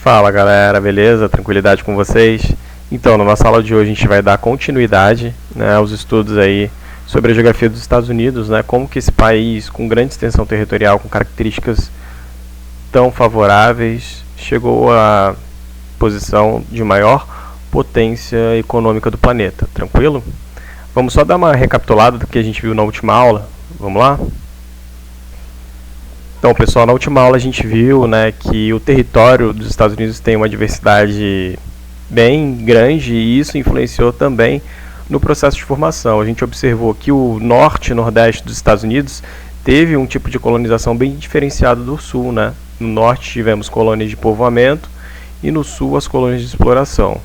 Fala galera, beleza? Tranquilidade com vocês? Então, na nossa aula de hoje a gente vai dar continuidade, né, aos estudos aí sobre a geografia dos Estados Unidos, né, como que esse país com grande extensão territorial, com características tão favoráveis, chegou à posição de maior potência econômica do planeta, tranquilo? Vamos só dar uma recapitulada do que a gente viu na última aula, vamos lá? Então, pessoal, na última aula a gente viu, né, que o território dos Estados Unidos tem uma diversidade bem grande e isso influenciou também no processo de formação. A gente observou que o norte e nordeste dos Estados Unidos teve um tipo de colonização bem diferenciado do sul, né? No norte tivemos colônias de povoamento e no sul as colônias de exploração.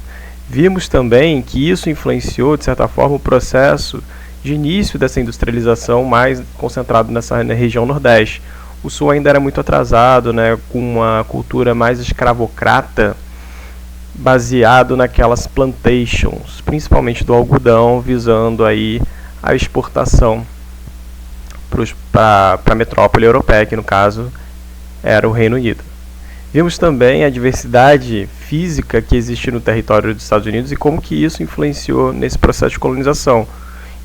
Vimos também que isso influenciou, de certa forma, o processo de início dessa industrialização mais concentrado na região nordeste. O sul ainda era muito atrasado, né, com uma cultura mais escravocrata, baseado naquelas plantations, principalmente do algodão, visando aí a exportação para a metrópole europeia, que no caso era o Reino Unido. Vimos também a diversidade física que existe no território dos Estados Unidos e como que isso influenciou nesse processo de colonização.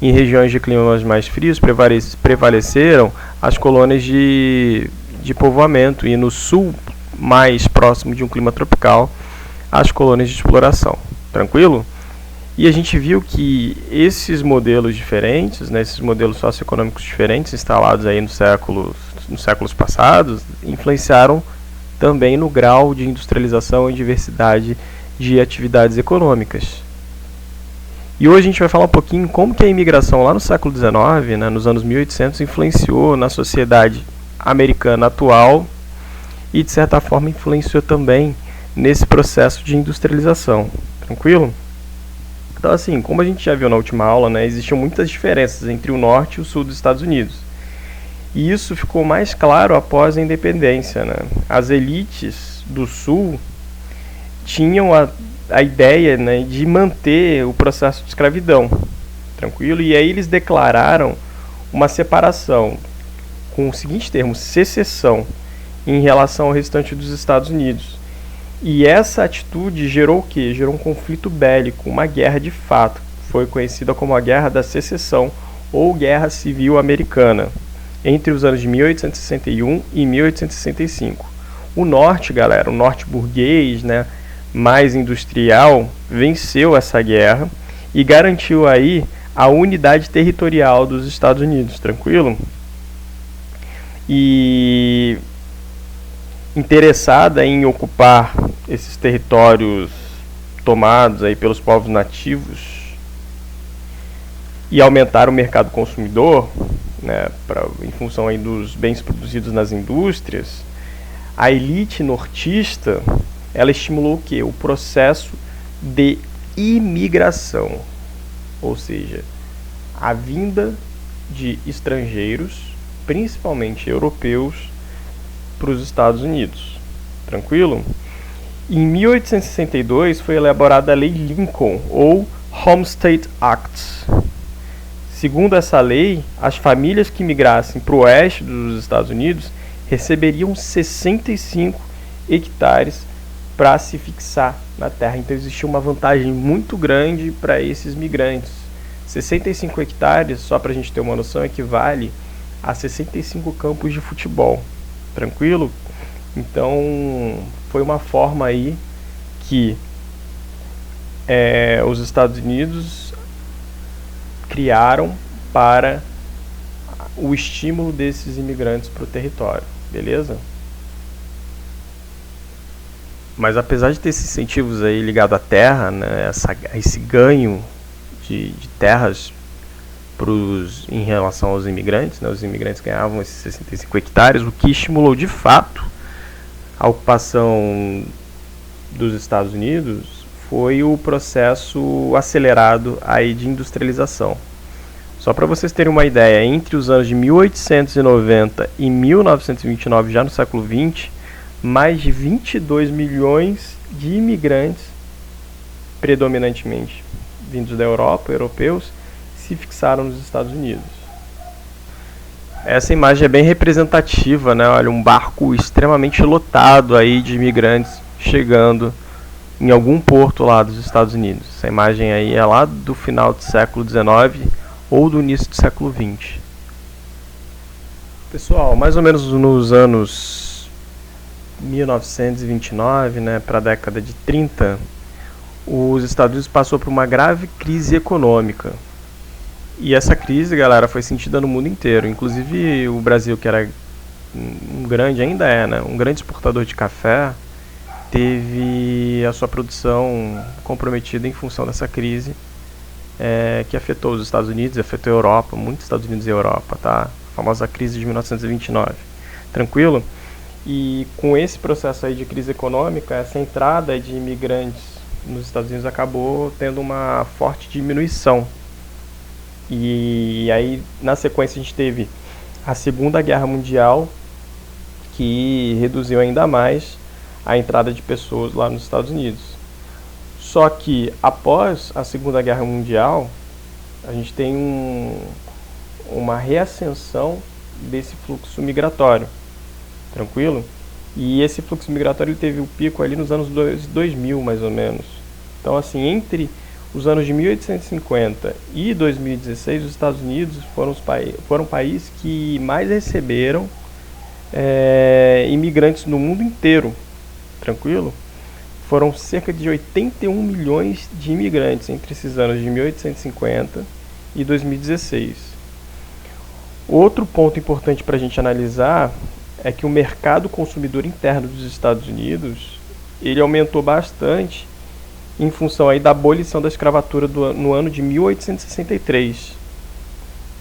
Em regiões de climas mais frios prevaleceram as colônias de povoamento e no sul, mais próximo de um clima tropical, as colônias de exploração. Tranquilo? E a gente viu que esses modelos diferentes, né, esses modelos socioeconômicos diferentes instalados aí nos séculos passados, influenciaram também no grau de industrialização e diversidade de atividades econômicas. E hoje a gente vai falar um pouquinho como que a imigração lá no século XIX, né, nos anos 1800, influenciou na sociedade americana atual e, de certa forma, influenciou também nesse processo de industrialização. Tranquilo? Então, assim, como a gente já viu na última aula, né, existiam muitas diferenças entre o norte e o sul dos Estados Unidos. E isso ficou mais claro após a independência, né? As elites do sul tinham a ideia, né, de manter o processo de escravidão, tranquilo? E aí eles declararam uma separação com o seguinte termo, secessão, em relação ao restante dos Estados Unidos. E essa atitude gerou o quê? Gerou um conflito bélico, uma guerra de fato, foi conhecida como a Guerra da Secessão ou Guerra Civil Americana, entre os anos de 1861 e 1865. O norte, galera, o norte burguês, né, mais industrial, venceu essa guerra e garantiu aí a unidade territorial dos Estados Unidos, tranquilo? E interessada em ocupar esses territórios tomados aí pelos povos nativos e aumentar o mercado consumidor, né, em função aí dos bens produzidos nas indústrias, a elite nortista ela estimulou o quê? O processo de imigração, ou seja, a vinda de estrangeiros, principalmente europeus, para os Estados Unidos. Tranquilo? Em 1862 foi elaborada a Lei Lincoln, ou Homestead Act. Segundo essa lei, as famílias que migrassem para o oeste dos Estados Unidos receberiam 65 hectares para se fixar na terra. Então existia uma vantagem muito grande para esses migrantes. 65 hectares, só para a gente ter uma noção, equivale a 65 campos de futebol. Tranquilo? Então foi uma forma aí que os Estados Unidos criaram para o estímulo desses imigrantes para o território. Beleza? Mas apesar de ter esses incentivos aí ligados à terra, né, esse ganho de terras em relação aos imigrantes, né, os imigrantes ganhavam esses 65 hectares, o que estimulou de fato a ocupação dos Estados Unidos foi o processo acelerado aí de industrialização. Só para vocês terem uma ideia, entre os anos de 1890 e 1929, já no século XX, mais de 22 milhões de imigrantes, predominantemente vindos da Europa, europeus, se fixaram nos Estados Unidos. Essa imagem é bem representativa, né? Olha, um barco extremamente lotado aí de imigrantes chegando em algum porto lá dos Estados Unidos. Essa imagem aí é lá do final do século XIX ou do início do século XX. Pessoal, mais ou menos nos anos 1929, né, para a década de 30, os Estados Unidos passou por uma grave crise econômica. E essa crise, galera, foi sentida no mundo inteiro. Inclusive o Brasil, que era ainda é, né, um grande exportador de café, teve a sua produção comprometida em função dessa crise que afetou os Estados Unidos, afetou a Europa, muitos Estados Unidos e Europa, tá? A famosa crise de 1929. Tranquilo? E com esse processo aí de crise econômica, essa entrada de imigrantes nos Estados Unidos acabou tendo uma forte diminuição. E aí, na sequência, a gente teve a Segunda Guerra Mundial, que reduziu ainda mais a entrada de pessoas lá nos Estados Unidos. Só que, após a Segunda Guerra Mundial, a gente tem uma reascensão desse fluxo migratório. Tranquilo? E esse fluxo migratório teve o pico ali nos anos 2000, mais ou menos. Então, assim, entre os anos de 1850 e 2016, os Estados Unidos foram o país que mais receberam imigrantes no mundo inteiro. Tranquilo? Foram cerca de 81 milhões de imigrantes entre esses anos de 1850 e 2016. Outro ponto importante para a gente analisar é que o mercado consumidor interno dos Estados Unidos ele aumentou bastante em função aí da abolição da escravatura no ano de 1863.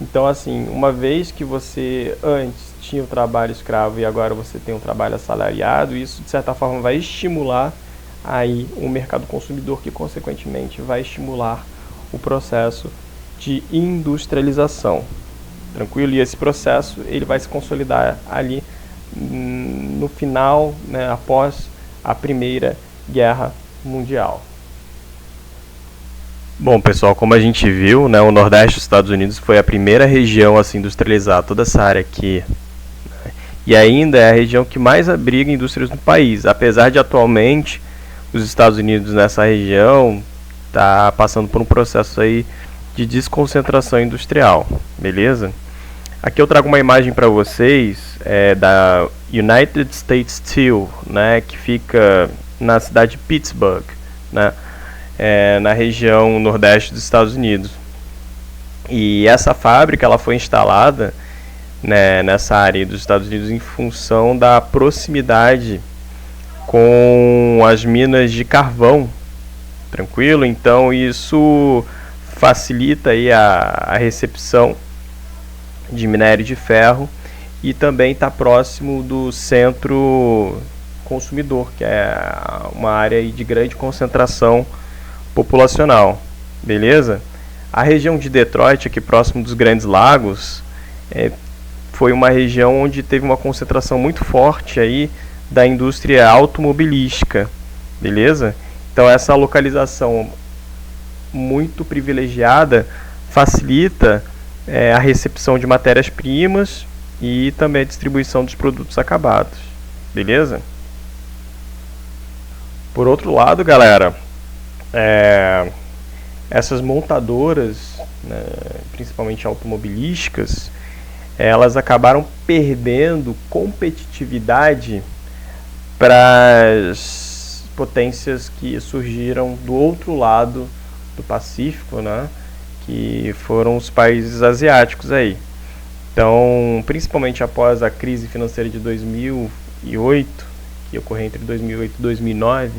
Então, assim, uma vez que você antes tinha o trabalho escravo e agora você tem um trabalho assalariado, isso de certa forma vai estimular aí o mercado consumidor, que consequentemente vai estimular o processo de industrialização. Tranquilo? E esse processo ele vai se consolidar ali no final, né, após a Primeira Guerra Mundial. Bom, pessoal, como a gente viu, né, o Nordeste dos Estados Unidos foi a primeira região a se industrializar, toda essa área aqui. E ainda é a região que mais abriga indústrias no país, apesar de atualmente os Estados Unidos nessa região tá passando por um processo aí de desconcentração industrial, beleza? Aqui eu trago uma imagem para vocês da United States Steel, né, que fica na cidade de Pittsburgh, né, na região nordeste dos Estados Unidos. E essa fábrica ela foi instalada, né, nessa área dos Estados Unidos em função da proximidade com as minas de carvão, tranquilo? Então isso facilita aí a recepção de minério de ferro e também está próximo do centro consumidor, que é uma área aí de grande concentração populacional, beleza? A região de Detroit, aqui próximo dos Grandes Lagos, foi uma região onde teve uma concentração muito forte aí da indústria automobilística, beleza? Então essa localização muito privilegiada facilita a recepção de matérias-primas e também a distribuição dos produtos acabados, beleza? Por outro lado, galera, essas montadoras, né, principalmente automobilísticas, elas acabaram perdendo competitividade para as potências que surgiram do outro lado do Pacífico, né, que foram os países asiáticos aí. Então, principalmente após a crise financeira de 2008, que ocorreu entre 2008 e 2009,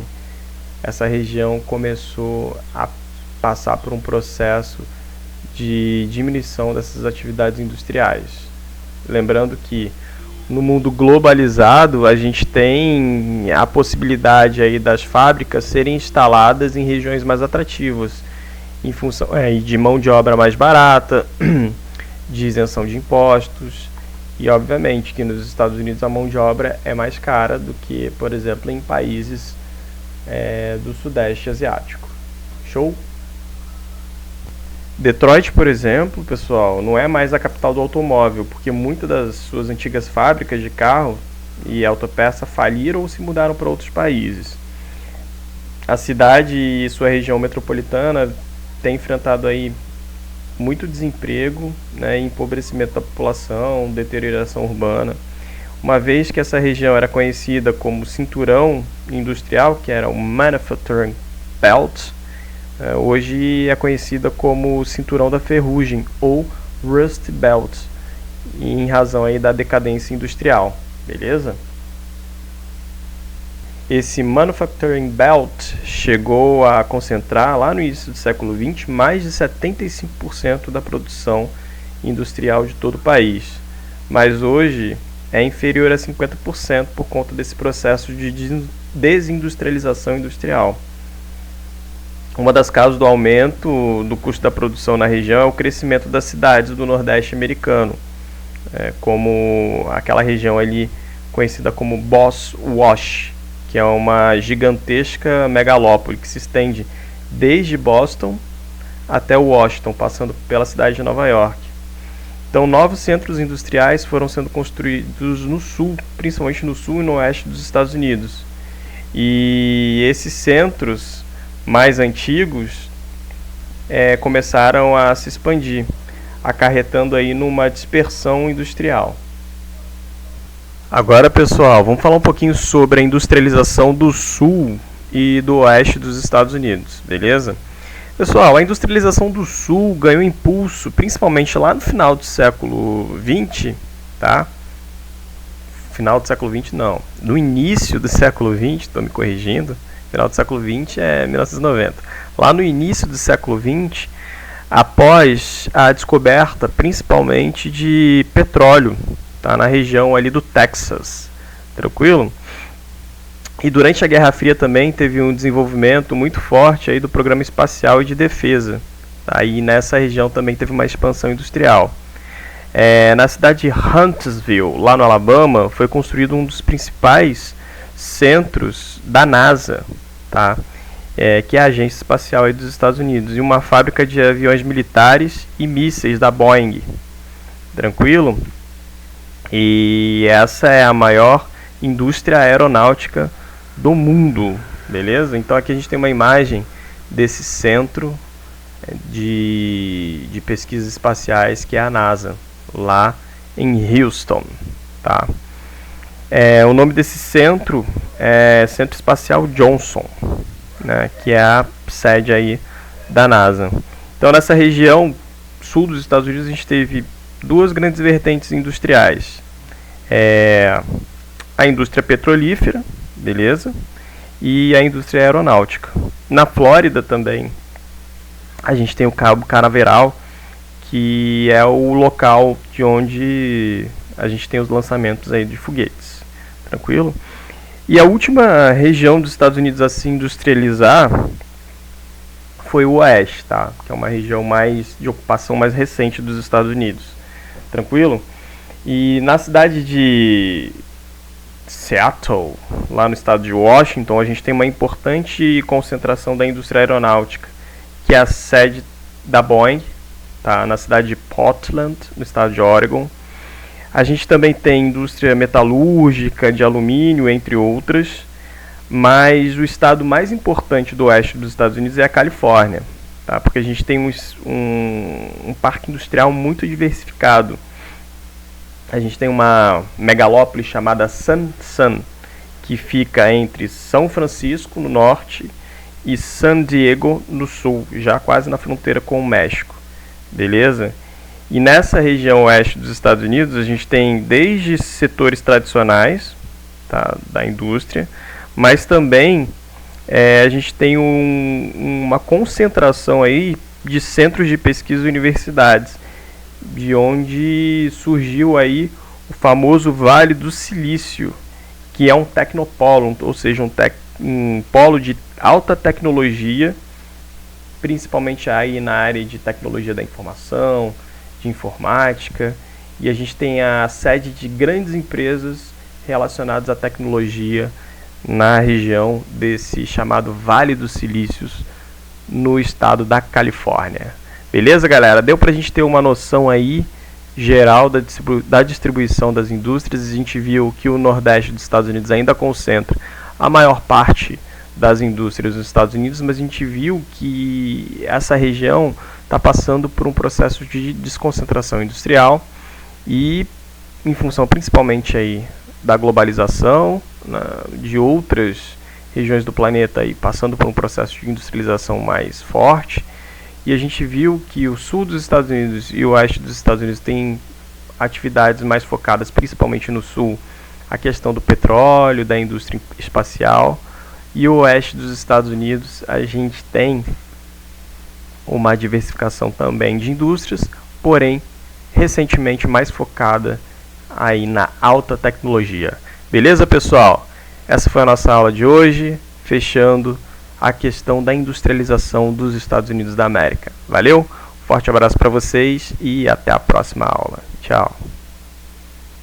essa região começou a passar por um processo de diminuição dessas atividades industriais. Lembrando que no mundo globalizado a gente tem a possibilidade aí das fábricas serem instaladas em regiões mais atrativas, em função de mão de obra mais barata, de isenção de impostos, e obviamente que nos Estados Unidos a mão de obra é mais cara do que, por exemplo, em países do Sudeste Asiático. Show? Detroit, por exemplo, pessoal, não é mais a capital do automóvel, porque muitas das suas antigas fábricas de carro e autopeça faliram ou se mudaram para outros países. A cidade e sua região metropolitana têm enfrentado aí muito desemprego, né, empobrecimento da população, deterioração urbana, uma vez que essa região era conhecida como cinturão industrial, que era o Manufacturing Belt, hoje é conhecida como cinturão da ferrugem ou Rust Belt, em razão aí da decadência industrial, beleza? Esse Manufacturing Belt chegou a concentrar, lá no início do século XX, mais de 75% da produção industrial de todo o país. Mas hoje é inferior a 50% por conta desse processo de desindustrialização industrial. Uma das causas do aumento do custo da produção na região é o crescimento das cidades do Nordeste americano, como aquela região ali conhecida como Boss Wash, que é uma gigantesca megalópole que se estende desde Boston até Washington, passando pela cidade de Nova York. Então, novos centros industriais foram sendo construídos no sul, principalmente no sul e no oeste dos Estados Unidos. E esses centros mais antigos começaram a se expandir, acarretando aí numa dispersão industrial. Agora, pessoal, vamos falar um pouquinho sobre a industrialização do sul e do oeste dos Estados Unidos, beleza? Pessoal, a industrialização do sul ganhou impulso principalmente lá no final do século XX, tá? Final do século XX não, no início do século XX, estou me corrigindo, final do século XX é 1990. Lá no início do século XX, após a descoberta principalmente de petróleo, tá, na região ali do Texas, tranquilo? E durante a Guerra Fria também teve um desenvolvimento muito forte aí do programa espacial e de defesa. Aí nessa região também teve uma expansão industrial. Na cidade de Huntsville, lá no Alabama, foi construído um dos principais centros da NASA, tá? Que é a Agência Espacial aí dos Estados Unidos, e uma fábrica de aviões militares e mísseis da Boeing. Tranquilo? E essa é a maior indústria aeronáutica do mundo, beleza? Então aqui a gente tem uma imagem desse centro de pesquisas espaciais que é a NASA, lá em Houston, tá? O nome desse centro é Centro Espacial Johnson, né, que é a sede aí da NASA. Então nessa região sul dos Estados Unidos a gente teve duas grandes vertentes industriais. A indústria petrolífera, beleza? E a indústria aeronáutica. Na Flórida também a gente tem o Cabo Canaveral, que é o local de onde a gente tem os lançamentos aí de foguetes. Tranquilo? E a última região dos Estados Unidos a se industrializar foi o Oeste, tá? Que é uma região de ocupação mais recente dos Estados Unidos. Tranquilo? E na cidade de Seattle, lá no estado de Washington, a gente tem uma importante concentração da indústria aeronáutica, que é a sede da Boeing, tá? Na cidade de Portland, no estado de Oregon. A gente também tem indústria metalúrgica, de alumínio, entre outras, mas o estado mais importante do oeste dos Estados Unidos é a Califórnia, tá? Porque a gente tem um parque industrial muito diversificado. A gente tem uma megalópole chamada San, que fica entre São Francisco, no norte, e San Diego, no sul, já quase na fronteira com o México, beleza? E nessa região oeste dos Estados Unidos, a gente tem desde setores tradicionais, tá, da indústria, mas também a gente tem uma concentração aí de centros de pesquisa e universidades, de onde surgiu aí o famoso Vale do Silício, que é um tecnopolo, ou seja, um polo de alta tecnologia, principalmente aí na área de tecnologia da informação, de informática, e a gente tem a sede de grandes empresas relacionadas à tecnologia na região desse chamado Vale dos Silícios, no estado da Califórnia. Beleza, galera? Deu pra gente ter uma noção aí geral da distribuição das indústrias. A gente viu que o Nordeste dos Estados Unidos ainda concentra a maior parte das indústrias nos Estados Unidos, mas a gente viu que essa região está passando por um processo de desconcentração industrial e, em função principalmente aí da globalização, de outras regiões do planeta aí passando por um processo de industrialização mais forte, e a gente viu que o sul dos Estados Unidos e o oeste dos Estados Unidos têm atividades mais focadas, principalmente no sul, a questão do petróleo, da indústria espacial, e o oeste dos Estados Unidos a gente tem uma diversificação também de indústrias, porém recentemente mais focada aí na alta tecnologia. Beleza, pessoal? Essa foi a nossa aula de hoje, fechando a questão da industrialização dos Estados Unidos da América. Valeu? Forte abraço para vocês e até a próxima aula. Tchau!